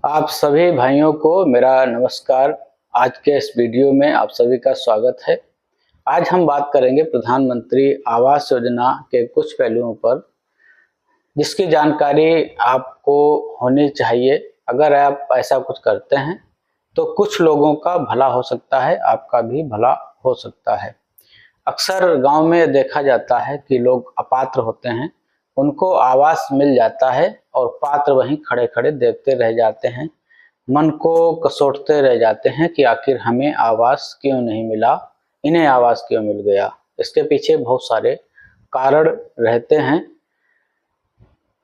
आप सभी भाइयों को मेरा नमस्कार। आज के इस वीडियो में आप सभी का स्वागत है। आज हम बात करेंगे प्रधानमंत्री आवास योजना के कुछ पहलुओं पर, जिसकी जानकारी आपको होनी चाहिए। अगर आप ऐसा कुछ करते हैं तो कुछ लोगों का भला हो सकता है, आपका भी भला हो सकता है। अक्सर गांव में देखा जाता है कि लोग अपात्र होते हैं, उनको आवास मिल जाता है और पात्र वहीं खड़े खड़े देखते रह जाते हैं, मन को कसोटते रह जाते हैं कि आखिर हमें आवास क्यों नहीं मिला, इन्हें आवास क्यों मिल गया। इसके पीछे बहुत सारे कारण रहते हैं।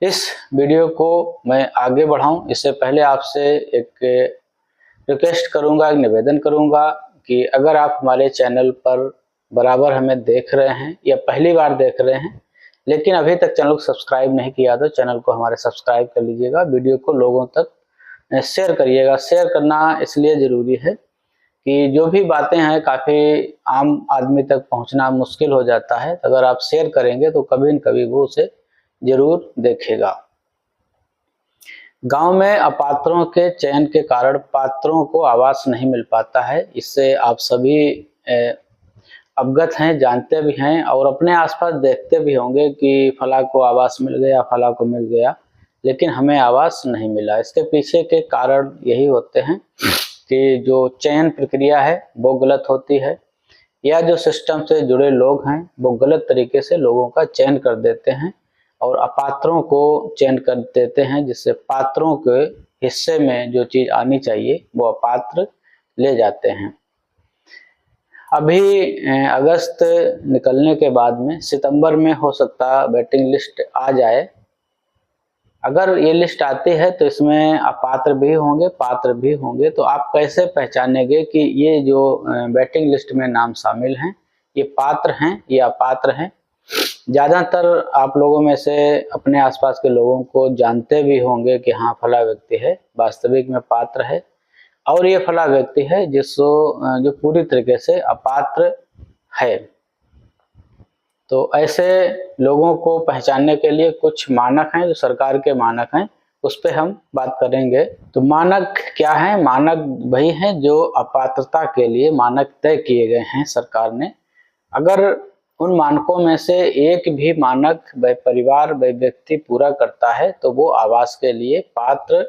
इस वीडियो को मैं आगे बढ़ाऊं इससे पहले आपसे एक रिक्वेस्ट करूंगा, एक निवेदन करूंगा कि अगर आप हमारे चैनल पर बराबर हमें देख रहे हैं या पहली बार देख रहे हैं लेकिन अभी तक चैनल को सब्सक्राइब नहीं किया तो चैनल को हमारे सब्सक्राइब कर लीजिएगा। वीडियो को लोगों तक शेयर करिएगा। शेयर करना इसलिए ज़रूरी है कि जो भी बातें हैं काफ़ी आम आदमी तक पहुंचना मुश्किल हो जाता है। अगर आप शेयर करेंगे तो कभी न कभी वो उसे जरूर देखेगा। गांव में अपात्रों के चयन के कारण पात्रों को आवास नहीं मिल पाता है। इससे आप सभी अवगत हैं, जानते भी हैं और अपने आसपास देखते भी होंगे कि फला को आवास मिल गया, फला को मिल गया, लेकिन हमें आवास नहीं मिला। इसके पीछे के कारण यही होते हैं कि जो चयन प्रक्रिया है वो गलत होती है, या जो सिस्टम से जुड़े लोग हैं वो गलत तरीके से लोगों का चयन कर देते हैं और अपात्रों को चयन कर देते हैं, जिससे पात्रों के हिस्से में जो चीज़ आनी चाहिए वो अपात्र ले जाते हैं। अभी अगस्त निकलने के बाद में सितंबर में हो सकता वेटिंग लिस्ट आ जाए। अगर ये लिस्ट आती है तो इसमें अपात्र भी होंगे, पात्र भी होंगे। तो आप कैसे पहचानेंगे कि ये जो वेटिंग लिस्ट में नाम शामिल हैं ये पात्र हैं या अपात्र हैं? ज़्यादातर आप लोगों में से अपने आसपास के लोगों को जानते भी होंगे कि हाँ फला व्यक्ति है वास्तविक में पात्र है और ये फला व्यक्ति है जो पूरी तरीके से अपात्र है। तो ऐसे लोगों को पहचानने के लिए कुछ मानक हैं, जो सरकार के मानक हैं, उस पर हम बात करेंगे। तो मानक क्या है? मानक वही हैं जो अपात्रता के लिए मानक तय किए गए हैं सरकार ने। अगर उन मानकों में से एक भी मानक वह परिवार वह व्यक्ति पूरा करता है तो वो आवास के लिए पात्र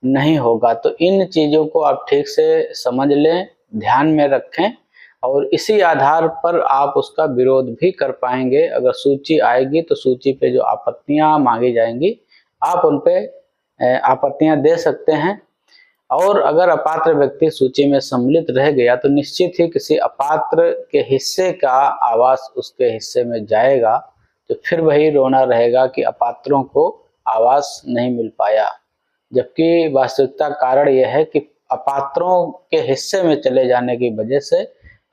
नहीं होगा। तो इन चीज़ों को आप ठीक से समझ लें, ध्यान में रखें और इसी आधार पर आप उसका विरोध भी कर पाएंगे। अगर सूची आएगी तो सूची पे जो आपत्तियां मांगी जाएंगी आप उन पे आपत्तियां दे सकते हैं। और अगर अपात्र व्यक्ति सूची में सम्मिलित रह गया तो निश्चित ही किसी अपात्र के हिस्से का आवास उसके हिस्से में जाएगा, तो फिर वही रोना रहेगा कि अपात्रों को आवास नहीं मिल पाया। जबकि वास्तविकता कारण यह है कि अपात्रों के हिस्से में चले जाने की वजह से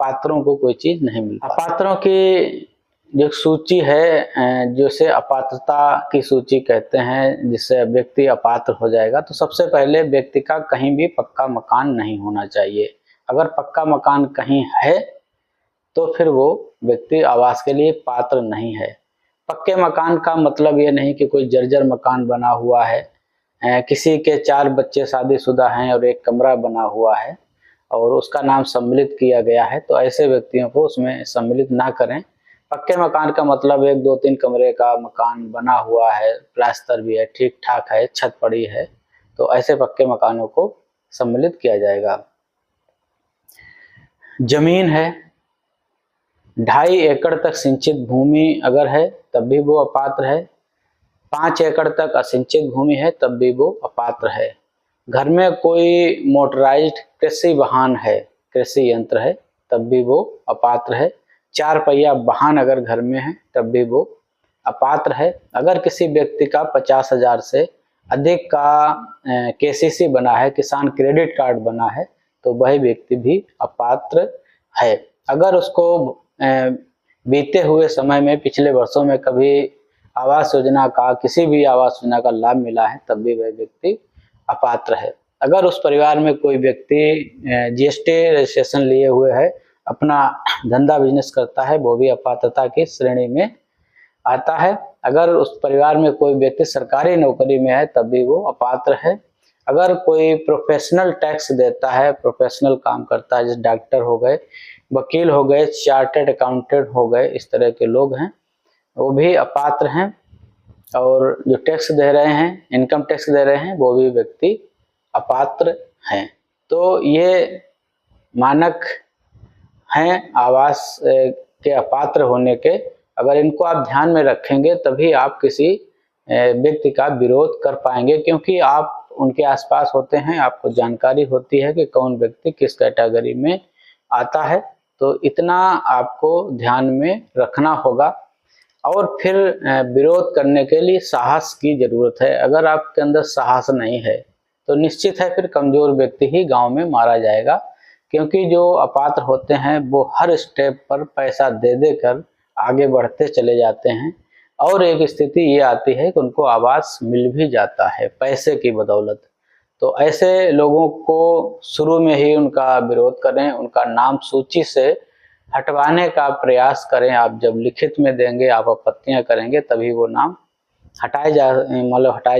पात्रों को कोई चीज नहीं मिल पाती। अपात्रों की जो सूची है जिसे अपात्रता की सूची कहते हैं, जिससे व्यक्ति अपात्र हो जाएगा, तो सबसे पहले व्यक्ति का कहीं भी पक्का मकान नहीं होना चाहिए। अगर पक्का मकान कहीं है तो फिर वो व्यक्ति आवास के लिए पात्र नहीं है। पक्के मकान का मतलब ये नहीं कि कोई जर्जर मकान बना हुआ है, किसी के 4 बच्चे शादीशुदा हैं और एक कमरा बना हुआ है और उसका नाम सम्मिलित किया गया है, तो ऐसे व्यक्तियों को उसमें सम्मिलित ना करें। पक्के मकान का मतलब 1, 2, 3 कमरे का मकान बना हुआ है, प्लास्टर भी है, ठीक ठाक है, छत पड़ी है, तो ऐसे पक्के मकानों को सम्मिलित किया जाएगा। जमीन है 2.5 एकड़ तक सिंचित भूमि अगर है तब भी वो अपात्र है। 5 एकड़ तक असिंचित भूमि है तब भी वो अपात्र है। घर में कोई मोटराइज्ड कृषि वाहन है, कृषि यंत्र है, तब भी वो अपात्र है। 4 पहिया वाहन अगर घर में है तब भी वो अपात्र है। अगर किसी व्यक्ति का 50,000 से अधिक का केसीसी बना है, किसान क्रेडिट कार्ड बना है, तो वह व्यक्ति भी अपात्र है। अगर उसको बीते हुए समय में पिछले वर्षों में कभी आवास योजना का किसी भी आवास योजना का लाभ मिला है तब भी वह व्यक्ति अपात्र है। अगर उस परिवार में कोई व्यक्ति जीएसटी रजिस्ट्रेशन लिए हुए है, अपना धंधा बिजनेस करता है, वो भी अपात्रता की श्रेणी में आता है। अगर उस परिवार में कोई व्यक्ति सरकारी नौकरी में है तब भी वो अपात्र है। अगर कोई प्रोफेशनल टैक्स देता है, प्रोफेशनल काम करता है, जैसे डॉक्टर हो गए, वकील हो गए, चार्टर्ड अकाउंटेंट हो गए, इस तरह के लोग हैं, वो भी अपात्र हैं। और जो टैक्स दे रहे हैं, इनकम टैक्स दे रहे हैं, वो भी व्यक्ति अपात्र हैं। तो ये मानक हैं आवास के अपात्र होने के। अगर इनको आप ध्यान में रखेंगे तभी आप किसी व्यक्ति का विरोध कर पाएंगे, क्योंकि आप उनके आसपास होते हैं, आपको जानकारी होती है कि कौन व्यक्ति किस कैटेगरी में आता है। तो इतना आपको ध्यान में रखना होगा। और फिर विरोध करने के लिए साहस की जरूरत है। अगर आपके अंदर साहस नहीं है तो निश्चित है फिर कमजोर व्यक्ति ही गांव में मारा जाएगा, क्योंकि जो अपात्र होते हैं वो हर स्टेप पर पैसा दे देकर आगे बढ़ते चले जाते हैं। और एक स्थिति ये आती है कि उनको आवास मिल भी जाता है पैसे की बदौलत। तो ऐसे लोगों को शुरू में ही उनका विरोध करें, उनका नाम सूची से हटवाने का प्रयास करें। आप जब लिखित में देंगे, आप आपत्तियां करेंगे, तभी वो नाम हटाए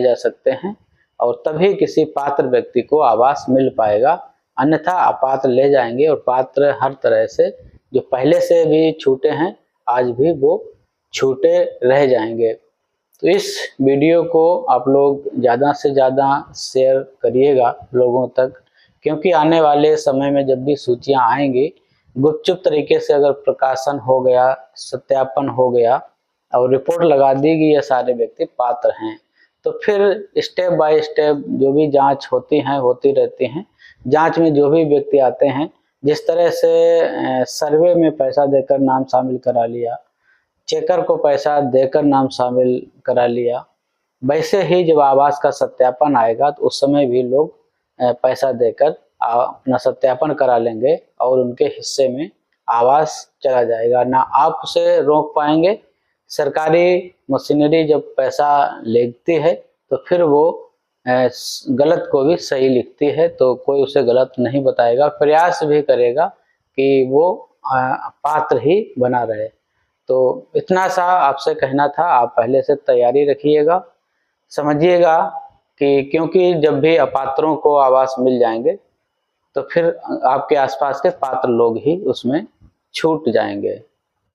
जा सकते हैं और तभी किसी पात्र व्यक्ति को आवास मिल पाएगा। अन्यथा अपात्र ले जाएंगे और पात्र हर तरह से जो पहले से भी छूटे हैं आज भी वो छूटे रह जाएंगे। तो इस वीडियो को आप लोग ज़्यादा से ज़्यादा शेयर करिएगा लोगों तक, क्योंकि आने वाले समय में जब भी सूचियां आएंगी, गुपचुप तरीके से अगर प्रकाशन हो गया, सत्यापन हो गया और रिपोर्ट लगा दी कि ये सारे व्यक्ति पात्र हैं, तो फिर स्टेप बाय स्टेप जो भी जांच होती रहती हैं। जांच में जो भी व्यक्ति आते हैं, जिस तरह से सर्वे में पैसा देकर नाम शामिल करा लिया, चेकर को पैसा देकर नाम शामिल करा लिया, वैसे ही जब आवास का सत्यापन आएगा तो उस समय भी लोग पैसा देकर अपना सत्यापन करा लेंगे और उनके हिस्से में आवास चला जाएगा। ना आप उसे रोक पाएंगे। सरकारी मशीनरी जब पैसा लेती है तो फिर वो गलत को भी सही लिखती है, तो कोई उसे गलत नहीं बताएगा, प्रयास भी करेगा कि वो पात्र ही बना रहे। तो इतना सा आपसे कहना था। आप पहले से तैयारी रखिएगा, समझिएगा कि क्योंकि जब भी अपात्रों को आवास मिल जाएंगे तो फिर आपके आसपास के पात्र लोग ही उसमें छूट जाएंगे।